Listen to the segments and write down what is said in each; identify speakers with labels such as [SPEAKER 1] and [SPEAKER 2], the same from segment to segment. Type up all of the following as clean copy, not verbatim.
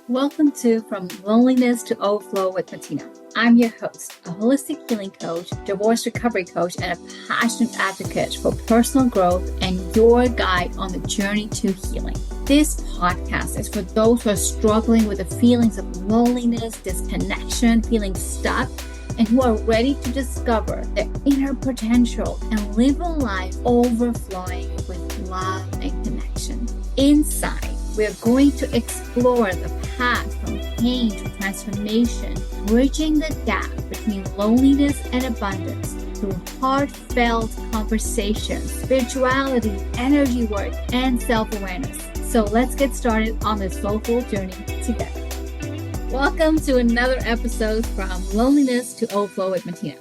[SPEAKER 1] Welcome to From Loneliness to Overflow with Matina. I'm your host, a holistic healing coach, divorce recovery coach, and a passionate advocate for personal growth and your guide on the journey to healing. This podcast is for those who are struggling with the feelings of loneliness, disconnection, feeling stuck, and who are ready to discover their inner potential and live a life overflowing with love and connection. Inside, we are going to explore the path from pain to transformation, bridging the gap between loneliness and abundance through heartfelt conversations, spirituality, energy work, and self-awareness. So let's get started on this soulful journey together. Welcome to another episode from Loneliness to Overflow with Matina.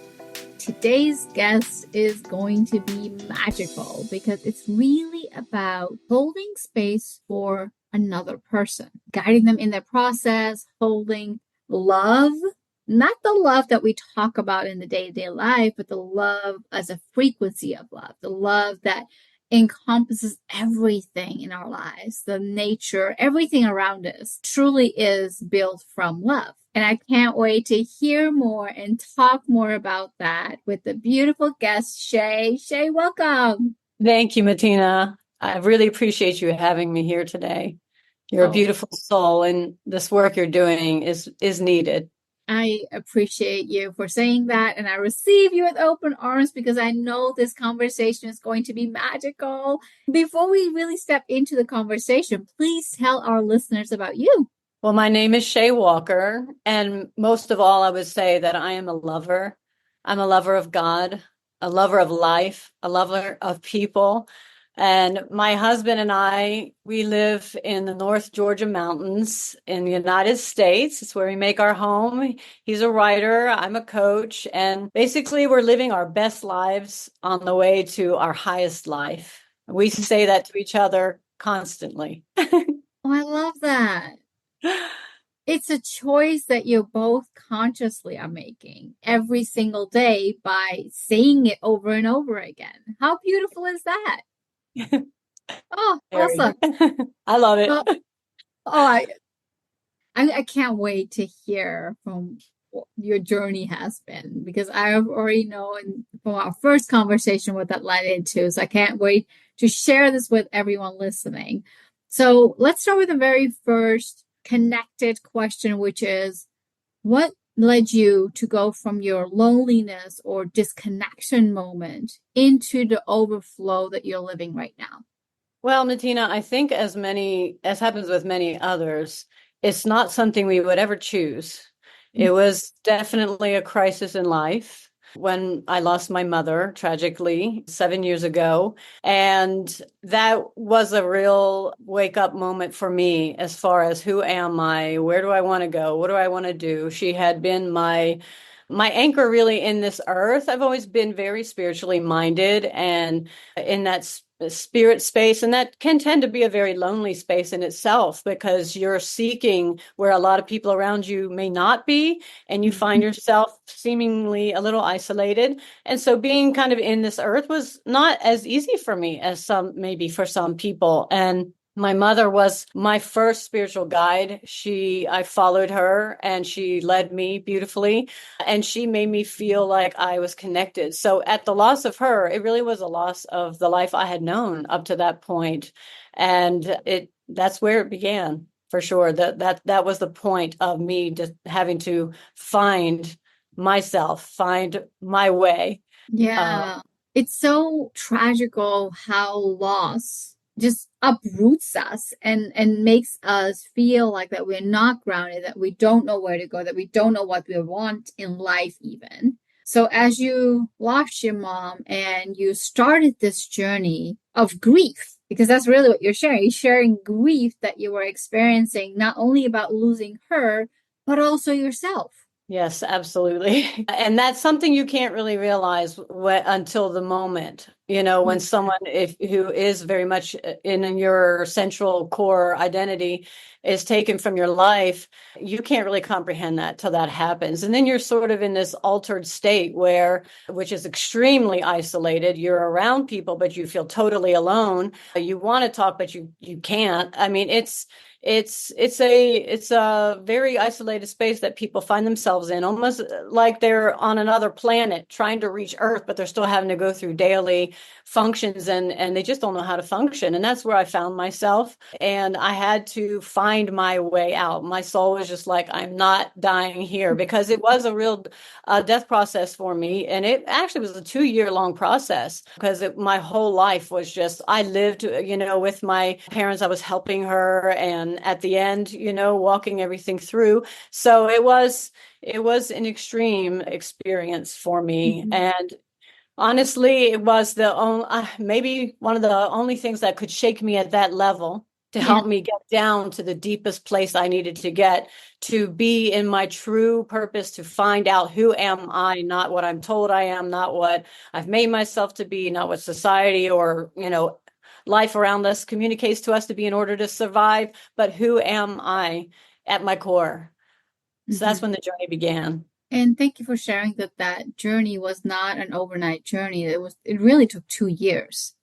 [SPEAKER 1] Today's guest is going to be magical because it's really about holding space for another person, guiding them in their process, holding love, not the love that we talk about in the day-to-day life, but the love as a frequency of love, the love that encompasses everything in our lives, the nature, everything around us truly is built from love. And I can't wait to hear more and talk more about that with the beautiful guest, Shay. Shay, welcome.
[SPEAKER 2] Thank you, Matina. I really appreciate you having me here today. You're a beautiful soul, and this work you're doing is needed.
[SPEAKER 1] I appreciate you for saying that, and I receive you with open arms because I know this conversation is going to be magical. Before we really step into the conversation, please tell our listeners about you.
[SPEAKER 2] Well, my name is Shay Walker, and most of all, I would say that I am a lover. I'm a lover of God, a lover of life, a lover of people. And my husband and I, we live in the North Georgia mountains in the United States. It's where we make our home. He's a writer. I'm a coach. And basically, we're living our best lives on the way to our highest life. We say that to each other constantly.
[SPEAKER 1] Oh, I love that. It's a choice that you both consciously are making every single day by saying it over and over again. How beautiful is that? Oh, awesome.
[SPEAKER 2] I love it.
[SPEAKER 1] I can't wait to hear from what your journey has been because I already know from our first conversation what that led into. So I can't wait to share this with everyone listening. So let's start with the very first connected question, which is what led you to go from your loneliness or disconnection moment into the overflow that you're living right now?
[SPEAKER 2] Well, Matina, I think as happens with many others, it's not something we would ever choose. It was definitely a crisis in life when I lost my mother tragically 7 years ago. And that was a real wake up moment for me as far as who am I? Where do I want to go? What do I want to do? She had been my anchor really in this earth. I've always been very spiritually minded and in that spirit space, and that can tend to be a very lonely space in itself because you're seeking where a lot of people around you may not be, and you find yourself seemingly a little isolated. And so being kind of in this earth was not as easy for me as maybe for some people. And my mother was my first spiritual guide. I followed her and she led me beautifully and she made me feel like I was connected. So at the loss of her, it really was a loss of the life I had known up to that point. And that's where it began for sure. That was the point of me just having to find myself, find my way.
[SPEAKER 1] Yeah. It's so tragical how loss just uproots us and makes us feel like that we're not grounded, that we don't know where to go, that we don't know what we want in life even. So as you lost your mom and you started this journey of grief, because that's really what you're sharing grief that you were experiencing, not only about losing her, but also yourself.
[SPEAKER 2] Yes, absolutely. And that's something you can't really realize until the moment, when someone who is very much in your central core identity is taken from your life, you can't really comprehend that till that happens. And then you're sort of in this altered state which is extremely isolated. You're around people, but you feel totally alone. You want to talk, but you can't. I mean, it's It's a very isolated space that people find themselves in, almost like they're on another planet trying to reach Earth, but they're still having to go through daily functions, and they just don't know how to function. And that's where I found myself. And I had to find my way out. My soul was just like, I'm not dying here, because it was a real death process for me. And it actually was a 2 year long process, because my whole life was just, I lived, with my parents. I was helping her. And at the end, walking everything through. So it was an extreme experience for me.
[SPEAKER 1] Mhm.
[SPEAKER 2] And honestly, it was the only, maybe one of the only things that could shake me at that level, to
[SPEAKER 1] Yeah.
[SPEAKER 2] help me get down to the deepest place I needed to get, to be in my true purpose, to find out who am I, not what I'm told I am, not what I've made myself to be, not what society or, life around us communicates to us to be in order to survive, but who am I at my core. So that's
[SPEAKER 1] Mhm.
[SPEAKER 2] when the journey began.
[SPEAKER 1] And thank you for sharing that that journey was not an overnight journey. It really took 2 years.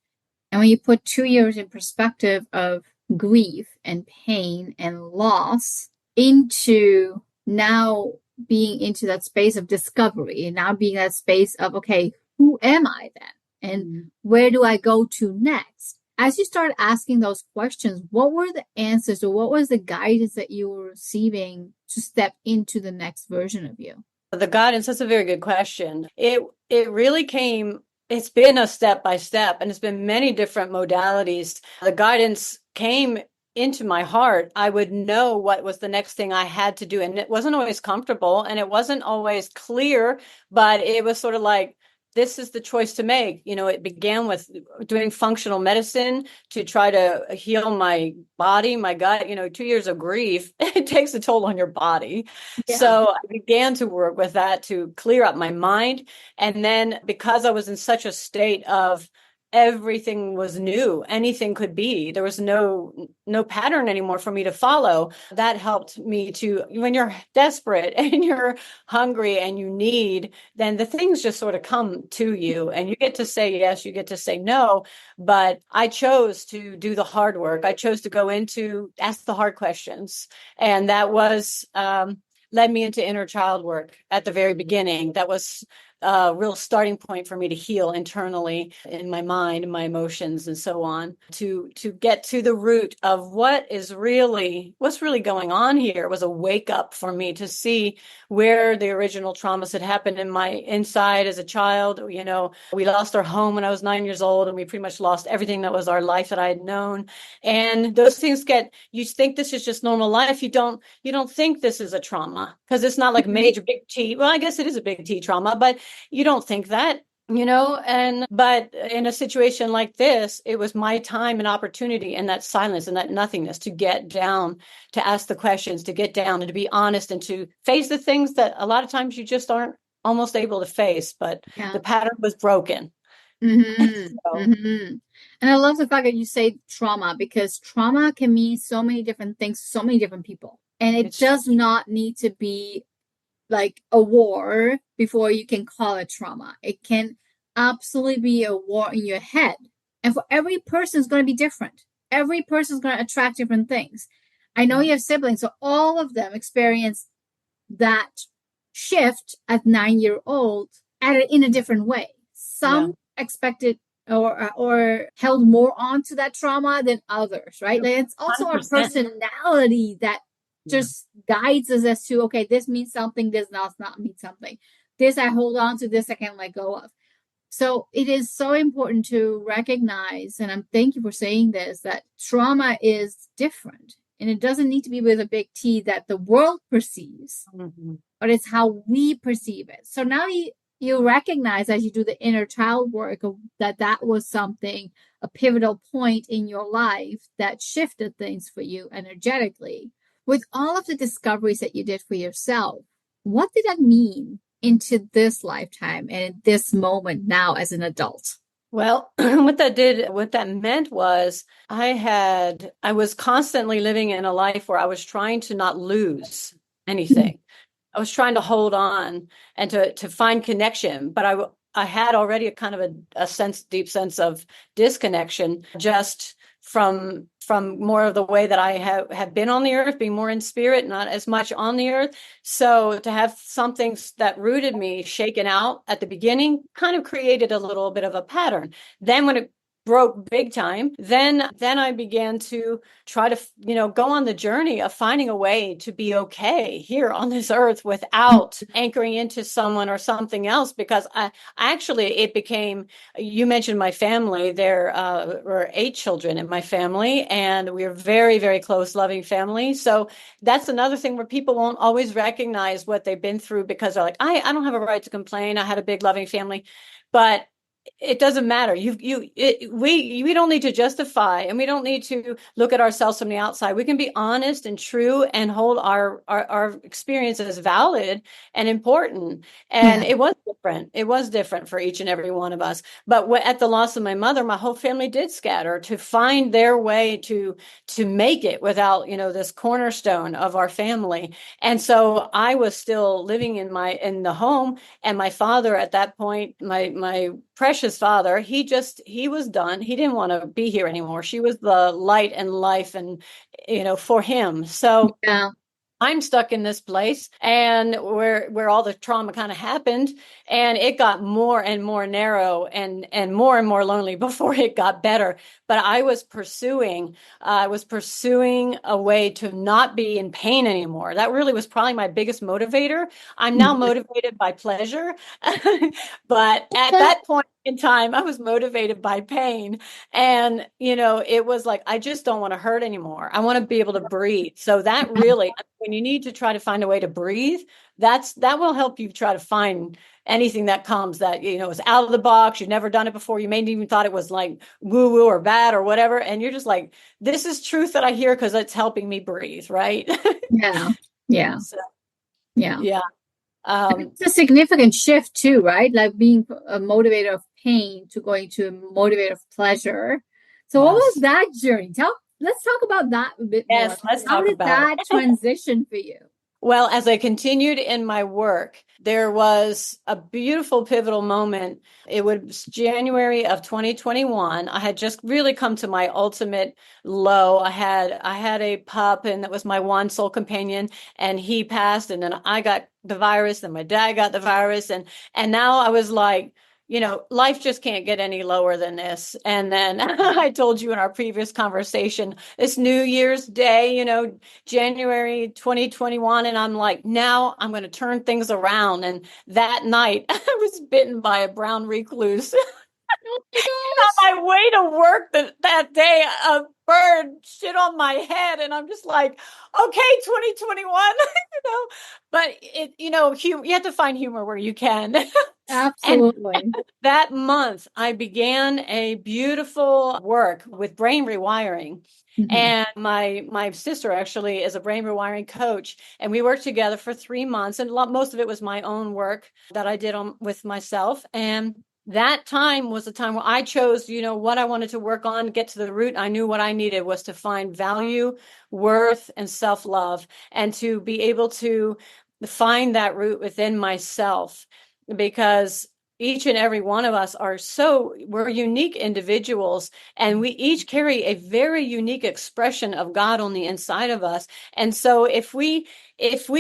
[SPEAKER 1] And when you put 2 years in perspective of grief and pain and loss into now being into that space of discovery and now being that space of, okay, who am I then? And
[SPEAKER 2] Mhm.
[SPEAKER 1] where do I go to next? As you start asking those questions, what were the answers or what was the guidance that you were receiving to step into the next version of you?
[SPEAKER 2] The guidance, that's a very good question. It really came, it's been a step by step, and it's been many different modalities. The guidance came into my heart. I would know what was the next thing I had to do. And it wasn't always comfortable and it wasn't always clear, but it was sort of like, this is the choice to make. It began with doing functional medicine to try to heal my body, my gut. 2 years of grief, it takes a toll on your body.
[SPEAKER 1] Yeah.
[SPEAKER 2] So I began to work with that to clear up my mind. And then, because I was in such a state of everything was new, anything could be, there was no pattern anymore for me to follow. That helped me to, when you're desperate and you're hungry and you need, then the things just sort of come to you, and you get to say yes, you get to say no. But I chose to do the hard work. I chose to go into, ask the hard questions. And that was, led me into inner child work at the very beginning. That was a real starting point for me to heal internally in my mind and my emotions and so on, to get to the root of what's really going on here. It was a wake up for me to see where the original traumas had happened in my inside as a child. We lost our home when I was 9 years old, and we pretty much lost everything that was our life that I had known. And those things you think this is just normal life. You don't think this is a trauma, because it's not like major big T. Well, I guess it is a big T trauma, but you don't think that, but in a situation like this, it was my time and opportunity, and that silence and that nothingness, to get down, to ask the questions, to get down and to be honest, and to face the things that a lot of times you just aren't almost able to face. But
[SPEAKER 1] Yeah.
[SPEAKER 2] the pattern was broken.
[SPEAKER 1] Mm-hmm.
[SPEAKER 2] So
[SPEAKER 1] Mm-hmm. And I love the fact that you say trauma, because trauma can mean so many different things to so many different people. And it
[SPEAKER 2] it's
[SPEAKER 1] does not need to be like a war before you can call it trauma. It can absolutely be a war in your head. And for every person, it's going to be different. Every person is going to attract different things. I know you have siblings, so all of them experience that shift at 9 year old in a different way.
[SPEAKER 2] yeah,
[SPEAKER 1] Some expected or held more on to that trauma than others, right? Like it's also our
[SPEAKER 2] 100%.
[SPEAKER 1] personality that
[SPEAKER 2] Yeah.
[SPEAKER 1] just guides us as to, okay, this means something, this does not mean something. This I hold on to, this I can't let go of. So it is so important to recognize, and I'm thank you for saying this, that trauma is different. And it doesn't need to be with a big T that the world perceives,
[SPEAKER 2] Mhm.
[SPEAKER 1] but it's how we perceive it. So now you recognize, as you do the inner child work, that that was something, a pivotal point in your life that shifted things for you energetically. With all of the discoveries that you did for yourself, what did that mean into this lifetime and in this moment now as an adult?
[SPEAKER 2] Well, what that meant was, I was constantly living in a life where I was trying to not lose anything. I was trying to hold on and to find connection, but I had already a kind of a deep sense of disconnection, just from more of the way that I have been on the earth, being more in spirit, not as much on the earth. So to have something that rooted me shaken out at the beginning kind of created a little bit of a pattern. Then when it broke big time, then I began to try to, go on the journey of finding a way to be okay here on this earth without anchoring into someone or something else. Because it became, you mentioned my family. There were 8 children in my family, and we're very, very close, loving family. So that's another thing where people won't always recognize what they've been through, because they're like, I don't have a right to complain. I had a big loving family. But it doesn't matter. We don't need to justify, and we don't need to look at ourselves from the outside. We can be honest and true and hold our experience as valid and important. And
[SPEAKER 1] Yeah.
[SPEAKER 2] it was different. It was different for each and every one of us. But at the loss of my mother, my whole family did scatter to find their way to make it without, this cornerstone of our family. And so I was still living in the home, and my father at that point, my precious father, he was done. He didn't want to be here anymore. She was the light and life, and for him. So
[SPEAKER 1] Yeah.
[SPEAKER 2] I'm stuck in this place, and where all the trauma kind of happened, and it got more and more narrow and more lonely before it got better. But I was pursuing a way to not be in pain anymore. That really was probably my biggest motivator. I'm now motivated by pleasure, but at that point in time, I was motivated by pain. And, it was like, I just don't want to hurt anymore. I want to be able to breathe. So that really, when you need to try to find a way to breathe, that will help you try to find anything that comes that, is out of the box. You've never done it before. You may even thought it was like woo woo or bad or whatever. And you're just like, this is truth that I hear because it's helping me breathe. Right.
[SPEAKER 1] Yeah. Yeah.
[SPEAKER 2] So,
[SPEAKER 1] Yeah.
[SPEAKER 2] yeah.
[SPEAKER 1] It's a significant shift too, right? Like being a motivator of pain to going to a motivator of pleasure. So what was
[SPEAKER 2] Yes.
[SPEAKER 1] that journey? Let's talk about that a bit more.
[SPEAKER 2] Yes. Let's
[SPEAKER 1] How
[SPEAKER 2] talk
[SPEAKER 1] did
[SPEAKER 2] about
[SPEAKER 1] that
[SPEAKER 2] it.
[SPEAKER 1] transition for you?
[SPEAKER 2] Well, as I continued in my work, there was a beautiful pivotal moment. It was January of 2021. I had just really come to my ultimate low. I had a pup, and that was my one sole companion, and he passed, and then I got the virus, and my dad got the virus, and now I was like, life just can't get any lower than this. And then I told you in our previous conversation, this New Year's Day, January 2021. And I'm like, now I'm going to turn things around. And that night I was bitten by a brown recluse.
[SPEAKER 1] Oh my
[SPEAKER 2] On my way to work that day, a bird shit on my head. And I'm just like, okay, 2021, but you have to find humor where you can. And
[SPEAKER 1] Absolutely.
[SPEAKER 2] that month, I began a beautiful work with brain rewiring.
[SPEAKER 1] Mhm.
[SPEAKER 2] And my sister actually is a brain rewiring coach, and we worked together for 3 months. And most of it was my own work that I did with myself. And that time was the time where I chose, what I wanted to work on, get to the root. I knew what I needed was to find value, worth, and self-love, and to be able to find that root within myself, because each and every one of us we're unique individuals, and we each carry a very unique expression of God on the inside of us. And so if we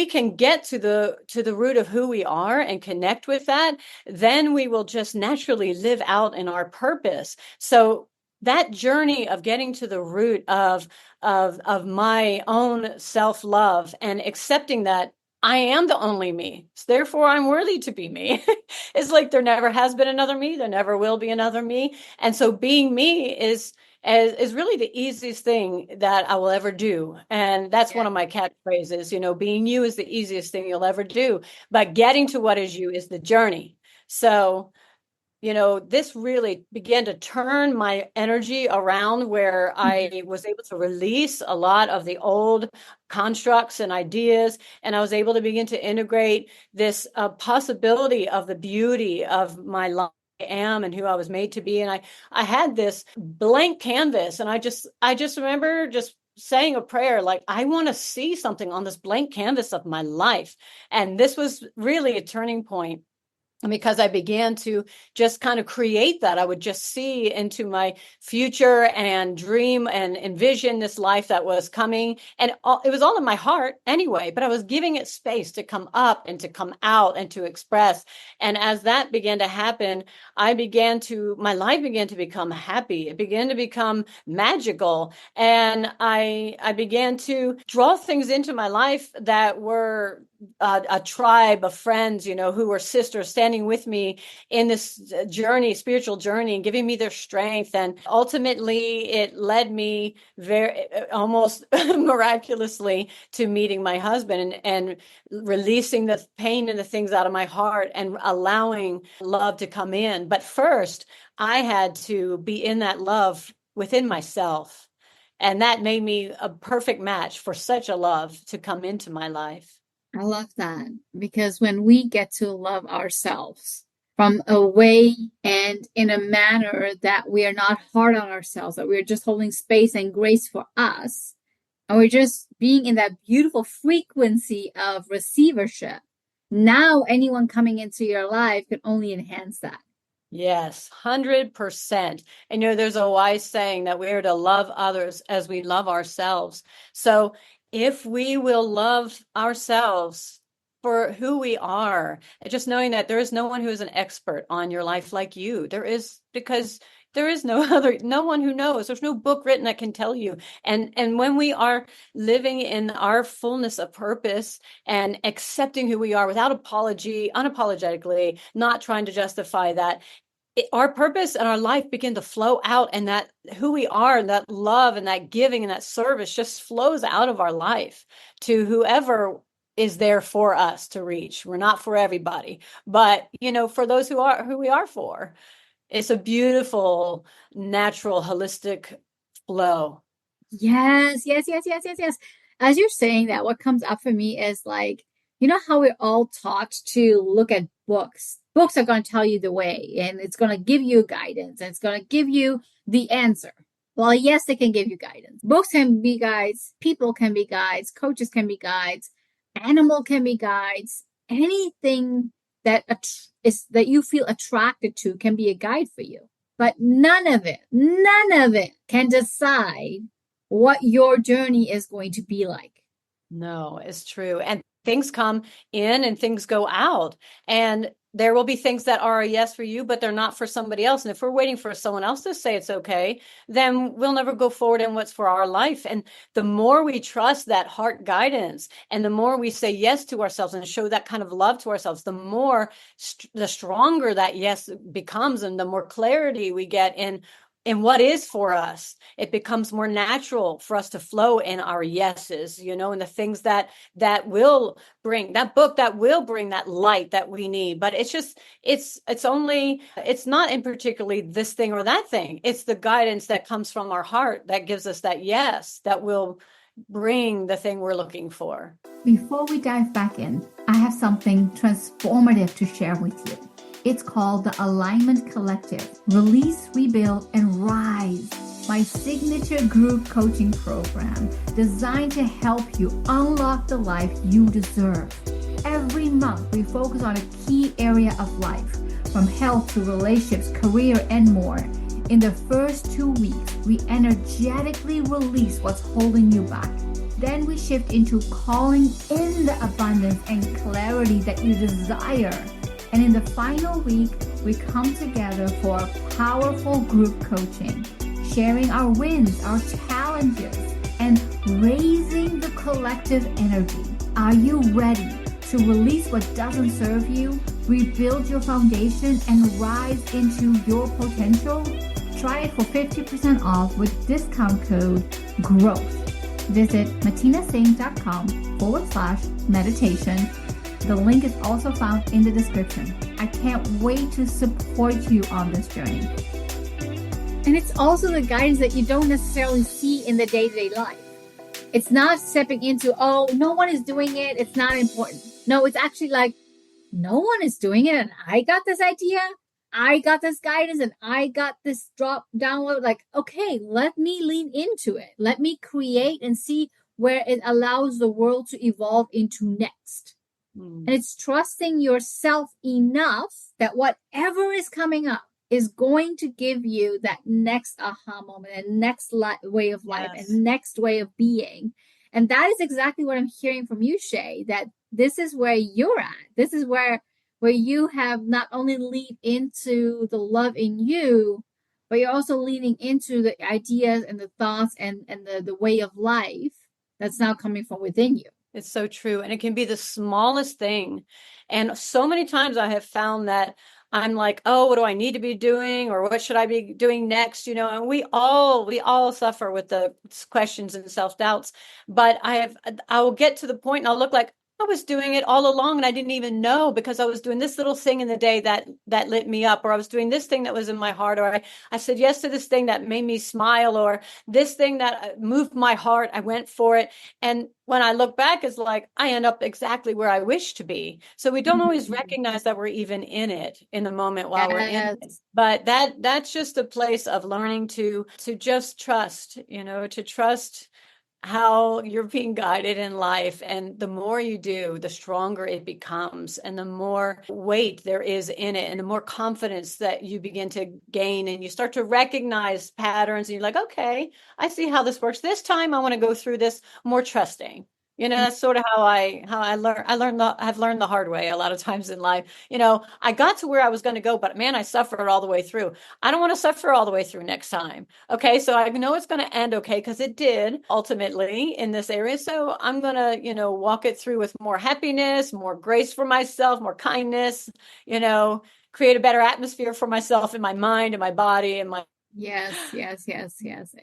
[SPEAKER 2] can get to the root of who we are and connect with that, then we will just naturally live out in our purpose. So that journey of getting to the root of my own self-love and accepting that I am the only me, so therefore I'm worthy to be me. It's like there never has been another me, there never will be another me. And so being me is really the easiest thing that I will ever do. And that's
[SPEAKER 1] Yeah.
[SPEAKER 2] one of my catchphrases, being you is the easiest thing you'll ever do. But getting to what is you is the journey. So this really began to turn my energy around, where I was able to release a lot of the old constructs and ideas. And I was able to begin to integrate this possibility of the beauty of my life. I am and who I was made to be. And I had this blank canvas, and I just remember just saying a prayer like, I want to see something on this blank canvas of my life. And this was really a turning point. And because I began to just kind of create that, I would just see into my future and dream and envision this life that was coming. And it was all in my heart anyway, but I was giving it space to come up and to come out and to express. And as that began to happen, my life began to become happy. It began to become magical. And I began to draw things into my life that were a tribe of friends, who were sisters standing with me in this journey, spiritual journey, and giving me their strength. And ultimately, it led me very almost miraculously to meeting my husband and releasing the pain and the things out of my heart and allowing love to come in. But first, I had to be in that love within myself. And that made me a perfect match for such a love to come into my life.
[SPEAKER 1] I love that because when we get to love ourselves from a way and in a manner that we are not hard on ourselves, that we're just holding space and grace for us, and we're just being in that beautiful frequency of receivership, now anyone coming into your life can only enhance that.
[SPEAKER 2] Yes, 100%. And there's a wise saying that we are to love others as we love ourselves. So if we will love ourselves for who we are, just knowing that there is no one who is an expert on your life like you, because there is no one who knows. There's no book written that can tell you. And when we are living in our fullness of purpose and accepting who we are without apology, unapologetically, not trying to justify that, our purpose and our life begin to flow out, and that who we are and that love and that giving and that service just flows out of our life to whoever is there for us to reach. We're not for everybody, but for those who we are for. It's a beautiful, natural, holistic flow.
[SPEAKER 1] Yes, yes, yes, yes, yes, yes. As you're saying that, what comes up for me is like, how we're all taught to look at books. Books are going to tell you the way, and it's going to give you guidance, and it's going to give you the answer. Well, yes, they can give you guidance. Books can be guides, people can be guides, coaches can be guides, animal can be guides. Anything that that you feel attracted to can be a guide for you. But none of it can decide what your journey is going to be like.
[SPEAKER 2] No, it's true. And things come in and things go out. And there will be things that are a yes for you, but they're not for somebody else. And if we're waiting for someone else to say it's okay, then we'll never go forward in what's for our life. And the more we trust that heart guidance and the more we say yes to ourselves and show that kind of love to ourselves, the stronger that yes becomes, and the more clarity we get in what is for us. It becomes more natural for us to flow in our yeses, and the things that will bring that book, that will bring that light that we need. But it's not in particularly this thing or that thing. It's the guidance that comes from our heart that gives us that yes, that will bring the thing we're looking for.
[SPEAKER 1] Before we dive back in, I have something transformative to share with you. It's called the Alignment Collective. Release, Rebuild, and Rise, my signature group coaching program designed to help you unlock the life you deserve. Every month, we focus on a key area of life, from health to relationships, career, and more. In the first 2 weeks, we energetically release what's holding you back. Then we shift into calling in the abundance and clarity that you desire. And in the final week, we come together for a powerful group coaching, sharing our wins, our challenges, and raising the collective energy. Are you ready to release what doesn't serve you, rebuild your foundation, and rise into your potential? Try it for 50% off with discount code GROWTH. Visit matinasaint.com/meditation. The link is also found in the description. I can't wait to support you on this journey. And it's also the guidance that you don't necessarily see in the day-to-day life. It's not stepping into, oh, no one is doing it, it's not important. No, it's actually like, no one is doing it, and I got this idea, I got this guidance, and I got this download. Like, okay, let me lean into it. Let me create and see where it allows the world to evolve into next. And it's trusting yourself enough that whatever is coming up is going to give you that next aha moment and next way of life and
[SPEAKER 2] Yes.
[SPEAKER 1] next way of being. And that is exactly what I'm hearing from you, Shay, that this is where you're at. This is where you have not only leaned into the love in you, but you're also leaning into the ideas and the thoughts and the way of life that's now coming from within you.
[SPEAKER 2] It's so true. And it can be the smallest thing. And so many times I have found that I'm like, oh, what do I need to be doing? Or what should I be doing next? And we all suffer with the questions and self-doubts. But I will get to the point and I'll look like I was doing it all along and I didn't even know because I was doing this little thing in the day that lit me up, or I was doing this thing that was in my heart, or I said yes to this thing that made me smile, or this thing that moved my heart. I went for it. And when I look back, it's like I end up exactly where I wish to be. So we don't always recognize that we're even in it in the moment while we're in it.
[SPEAKER 1] Yes.
[SPEAKER 2] But that's just a place of learning to just trust, to trust how you're being guided in life. And the more you do, the stronger it becomes, and the more weight there is in it, and the more confidence that you begin to gain. And you start to recognize patterns, and you're like, okay, I see how this works. This time I want to go through this more trusting. That's sort of I've learned the hard way a lot of times in life. I got to where I was going to go, but man, I suffered all the way through. I don't want to suffer all the way through next time. Okay, so I know it's going to end okay because it did ultimately in this area. So I'm going to, walk it through with more happiness, more grace for myself, more kindness, create a better atmosphere for myself in my mind and my body and my.
[SPEAKER 1] Yes, yes, yes, yes.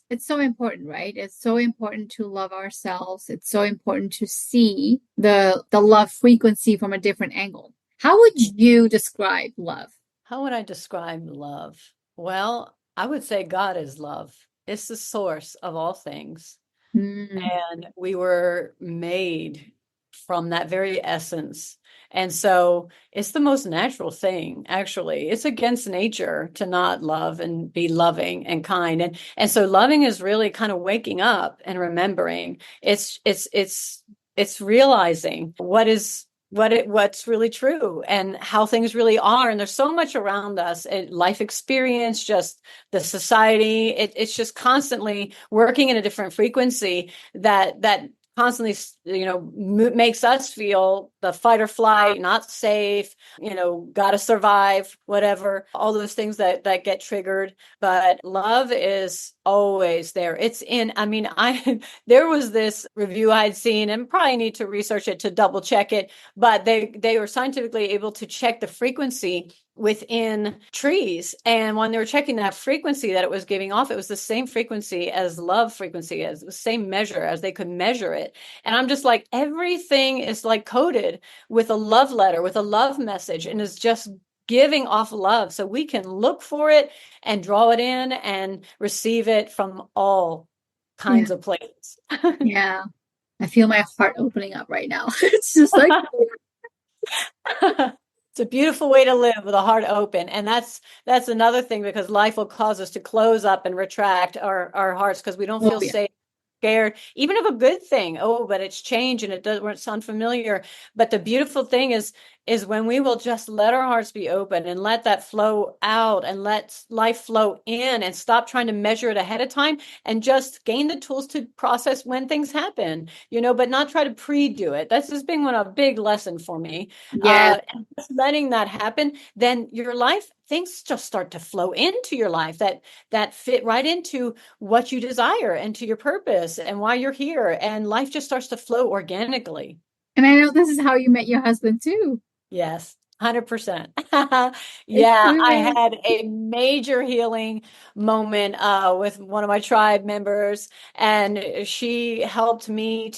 [SPEAKER 1] It's so important, right? It's so important to love ourselves. It's so important to see the love frequency from a different angle. How would you describe love?
[SPEAKER 2] How would I describe love? Well, I would say God is love. It's the source of all things.
[SPEAKER 1] Mm,
[SPEAKER 2] And we were made from that very essence. And so it's the most natural thing, actually. It's against nature to not love and be loving and kind. And so loving is really kind of waking up and remembering. It's realizing what's really true and how things really are. And there's so much around us, life experience, just the society. It's just constantly working in a different frequency that constantly, makes us feel the fight or flight, not safe, gotta survive, whatever, all those things that get triggered. But love is always there. It's in, I mean, there was this review I'd seen, and probably need to research it to double check it, but they were scientifically able to check the frequency within trees. And when they were checking that frequency that it was giving off, it was the same frequency as love frequency, as the same measure as they could measure it. And I'm just like, everything is like coded with a love letter, with a love message, and is just giving off love. So we can look for it and draw it in and receive it from all
[SPEAKER 1] yeah,
[SPEAKER 2] kinds of places.
[SPEAKER 1] yeah. I feel my heart opening up right now. It's just like,
[SPEAKER 2] It's a beautiful way to live with a heart open. And that's another thing, because life will cause us to close up and retract our hearts because we don't
[SPEAKER 1] oh
[SPEAKER 2] feel
[SPEAKER 1] yeah,
[SPEAKER 2] safe, scared, even of a good thing. Oh, but it's change and it doesn't sound familiar. But the beautiful thing is when we will just let our hearts be open and let that flow out and let life flow in and stop trying to measure it ahead of time and just gain the tools to process when things happen, but not try to pre-do it. That's just been a big lesson for me.
[SPEAKER 1] yeah.
[SPEAKER 2] And just letting that happen, then your life, things just start to flow into your life that fit right into what you desire and to your purpose and why you're here. And life just starts to flow organically.
[SPEAKER 1] And I know this is how you met your husband too.
[SPEAKER 2] Yes, 100%.
[SPEAKER 1] It's
[SPEAKER 2] Yeah, I
[SPEAKER 1] true.
[SPEAKER 2] had a major healing moment with one of my tribe members, and she helped me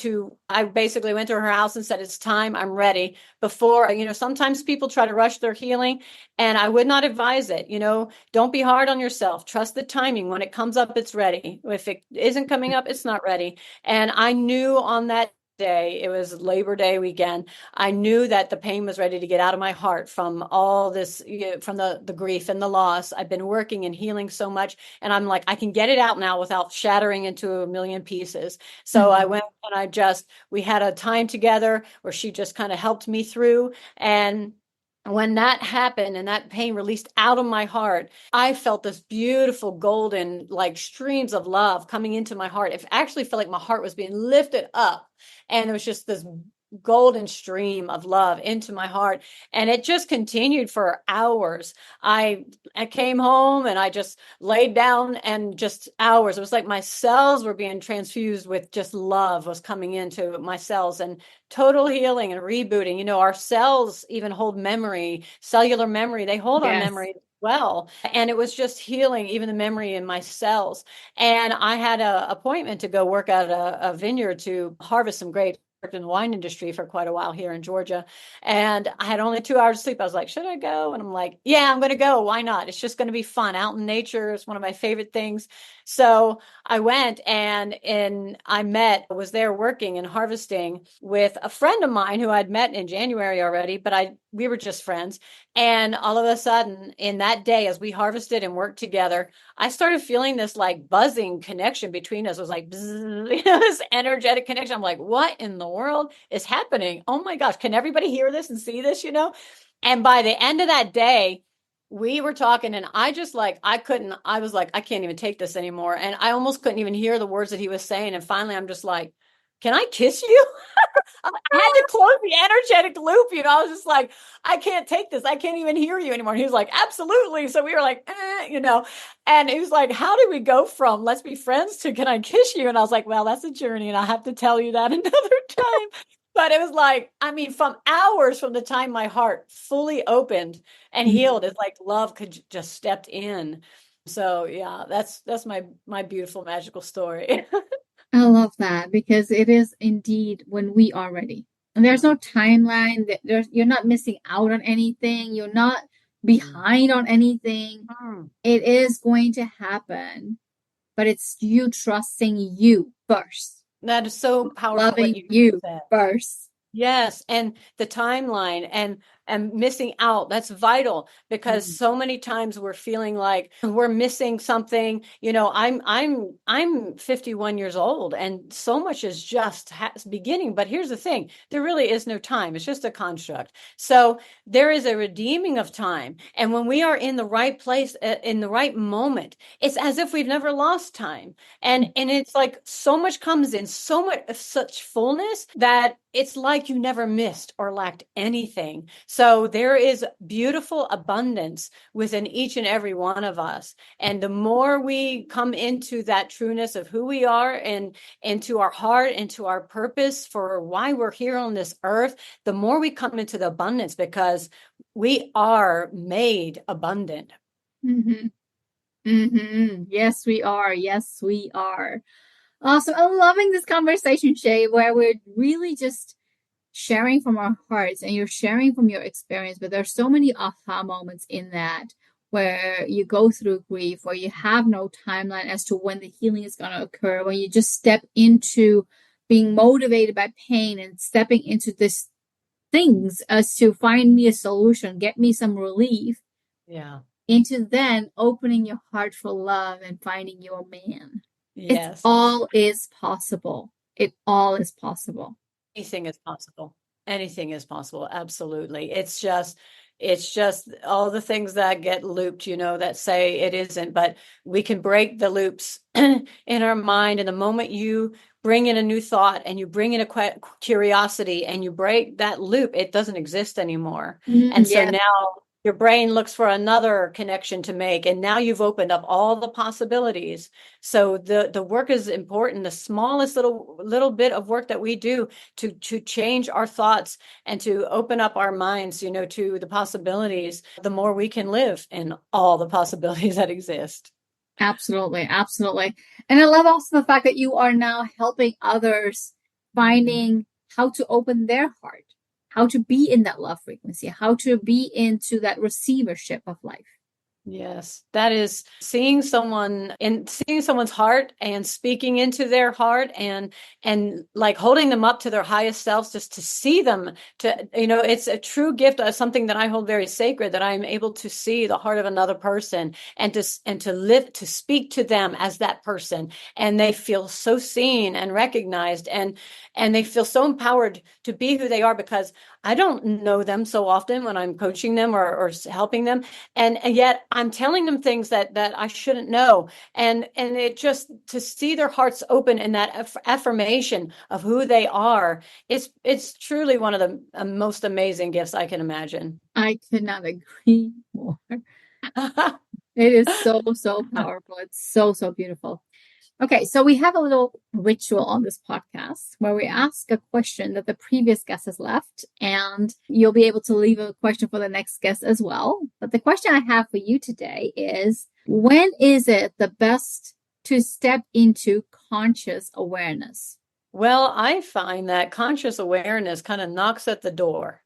[SPEAKER 2] I basically went to her house and said, it's time, I'm ready. Before, sometimes people try to rush their healing, and I would not advise it. Don't be hard on yourself. Trust the timing. When it comes up, it's ready. If it isn't coming up, it's not ready. And I knew on that day, it was Labor Day weekend. I knew that the pain was ready to get out of my heart from all this, from the grief and the loss. I've been working and healing so much, and I'm like, I can get it out now without shattering into a million pieces. So I
[SPEAKER 1] Mhm.
[SPEAKER 2] went and we had a time together where she just kind of helped me through. And when that happened and that pain released out of my heart, I felt this beautiful golden, like streams of love coming into my heart. It actually felt like my heart was being lifted up. And it was just this golden stream of love into my heart. And it just continued for hours. I came home and I just laid down, and just hours. It was like my cells were being transfused with just love was coming into my cells, and total healing and rebooting. Our cells even hold memory, cellular memory. They hold our
[SPEAKER 1] Yes.
[SPEAKER 2] memory well. And it was just healing even the memory in my cells. And I had an appointment to go work at a vineyard to harvest some grapes. Worked in the wine industry for quite a while here in Georgia. And I had only 2 hours of sleep. I was like, should I go? And I'm like, yeah, I'm going to go. Why not? It's just going to be fun out in nature. It's one of my favorite things. So I went, and was there working and harvesting with a friend of mine who I'd met in January already, but we were just friends. And all of a sudden, in that day, as we harvested and worked together, I started feeling this like buzzing connection between us. It was like bzz, this energetic connection. I'm like, what in the world is happening? Oh my gosh, can everybody hear this and see this? And by the end of that day, we were talking, and I was like, I can't even take this anymore. And I almost couldn't even hear the words that he was saying. And finally, I'm just like, can I kiss you? I had to close the energetic loop. I was just like, I can't take this. I can't even hear you anymore. And he was like, absolutely. So we were like, and he was like, how did we go from let's be friends to can I kiss you? And I was like, well, that's a journey, and I'll have to tell you that another time. But it was like, I mean, from hours from the time my heart fully opened and
[SPEAKER 1] Mhm.
[SPEAKER 2] healed, it's like love could just stepped in. So yeah, that's my beautiful magical story.
[SPEAKER 1] I love that because it is indeed when we are ready. And there's no timeline that you're not missing out on anything. You're not behind on anything.
[SPEAKER 2] Mm.
[SPEAKER 1] It is going to happen, but it's you trusting you first,
[SPEAKER 2] That is so powerful what
[SPEAKER 1] loving
[SPEAKER 2] you
[SPEAKER 1] you
[SPEAKER 2] said.
[SPEAKER 1] first.
[SPEAKER 2] Yes, and the timeline and missing out, that's vital, because
[SPEAKER 1] Mhm.
[SPEAKER 2] so many times we're feeling like we're missing something. I'm 51 years old, and so much is just beginning. But here's the thing, there really is no time. It's just a construct. So there is a redeeming of time. And when we are in the right place, in the right moment, it's as if we've never lost time. And it's like so much comes in, so much such fullness that it's like you never missed or lacked anything. So there is beautiful abundance within each and every one of us. And the more we come into that trueness of who we are and into our heart, into our purpose for why we're here on this earth, the more we come into the abundance, because we are made abundant.
[SPEAKER 1] Mm-hmm. Mm-hmm. Yes, we are. Yes, we are. Awesome. I'm loving this conversation, Shay, where we're really just sharing from our hearts and you're sharing from your experience. But there's so many aha moments in that where you go through grief, where you have no timeline as to when the healing is going to occur, when you just step into being motivated by pain and stepping into this things as to find me a solution, get me some relief,
[SPEAKER 2] Yeah.
[SPEAKER 1] into then opening your heart for love and finding your man. It's
[SPEAKER 2] Yes.
[SPEAKER 1] all is possible. It all is possible.
[SPEAKER 2] Anything is possible. Anything is possible. Absolutely. It's just all the things that get looped, that say it isn't, but we can break the loops in our mind. And the moment you bring in a new thought and you bring in a curiosity and you break that loop, it doesn't exist anymore. And so
[SPEAKER 1] Yeah,
[SPEAKER 2] now your brain looks for another connection to make. And now you've opened up all the possibilities. So the work is important. The smallest little bit of work that we do to change our thoughts and to open up our minds, to the possibilities, the more we can live in all the possibilities that exist.
[SPEAKER 1] absolutely. Absolutely. And I love also the fact that you are now helping others finding how to open their heart, how to be in that love frequency, how to be into that receivership of life.
[SPEAKER 2] Yes, that is seeing someone's heart and speaking into their heart and like holding them up to their highest selves, just to see them, it's a true gift, something that I hold very sacred, that I'm able to see the heart of another person and to speak to them as that person, and they feel so seen and recognized, and they feel so empowered to be who they are, because I don't know them so often when I'm coaching them or helping them. And yet I'm telling them things that I shouldn't know. And it just, to see their hearts open in that affirmation of who they are, it's truly one of the most amazing gifts I can imagine.
[SPEAKER 1] I could not agree more. It is so, so powerful. It's so, so beautiful. Okay, so we have a little ritual on this podcast where we ask a question that the previous guest has left, and you'll be able to leave a question for the next guest as well. But the question I have for you today is, when is it the best to step into conscious awareness?
[SPEAKER 2] Well, I find that conscious awareness kind of knocks at the door.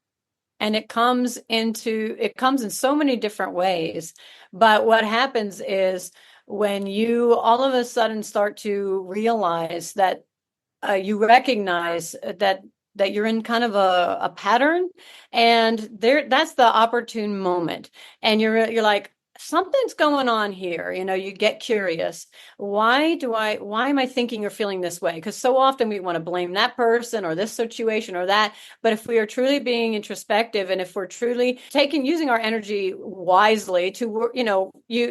[SPEAKER 2] And it comes in so many different ways. But what happens is, when you all of a sudden start to realize that you recognize that you're in kind of a pattern, and that's the opportune moment. And you're like, something's going on here. You get curious. Why am I thinking or feeling this way? Because so often we want to blame that person or this situation or that. But if we are truly being introspective, and if we're truly using our energy wisely to,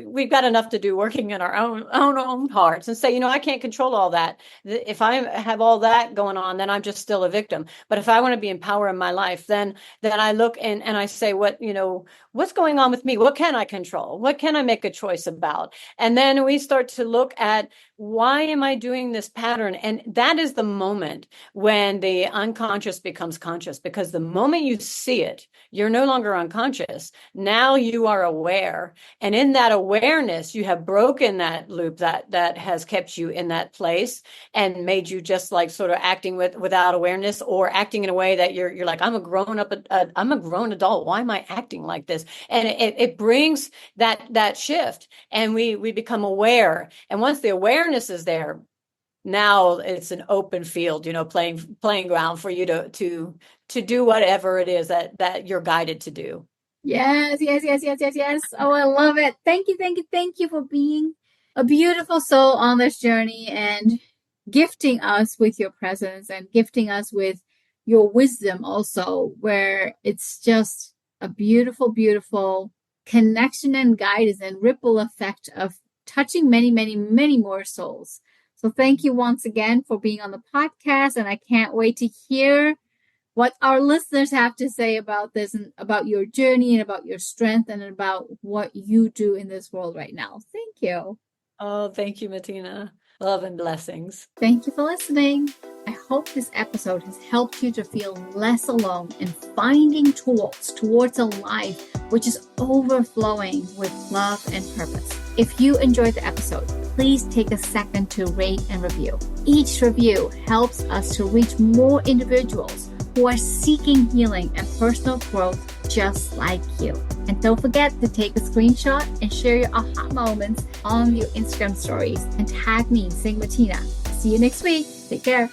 [SPEAKER 2] we've got enough to do working in our own hearts, and say, I can't control all that. If I have all that going on, then I'm just still a victim. But if I want to be in power in my life, then I look and I say, what's going on with me? What can I control? What can I make a choice about? And then we start to look at, why am I doing this pattern? And that is the moment when the unconscious becomes conscious, because the moment you see it, you're no longer unconscious. Now you are aware. And in that awareness, you have broken that loop that has kept you in that place and made you just like sort of acting without awareness, or acting in a way that you're like, I'm a grown adult. Why am I acting like this? And it brings that shift, and we become aware. And once the awareness is there, now it's an open field, playing ground for you to do whatever it is that you're guided to do.
[SPEAKER 1] Yes. Oh, I love it. Thank you for being a beautiful soul on this journey, and gifting us with your presence, and gifting us with your wisdom also, where it's just a beautiful, beautiful connection and guidance and ripple effect of touching many, many, many more souls. So thank you once again for being on the podcast, and I can't wait to hear what our listeners have to say about this, and about your journey, and about your strength, and about what you do in this world right now. Thank you.
[SPEAKER 2] Oh, thank you, Matina. Love and blessings.
[SPEAKER 1] Thank you for listening. I hope this episode has helped you to feel less alone in finding tools towards a life which is overflowing with love and purpose. If you enjoyed the episode, please take a second to rate and review. Each review helps us to reach more individuals who are seeking healing and personal growth just like you. And don't forget to take a screenshot and share your aha moments on your Instagram stories, and tag me, Matina. See you next week. Take care.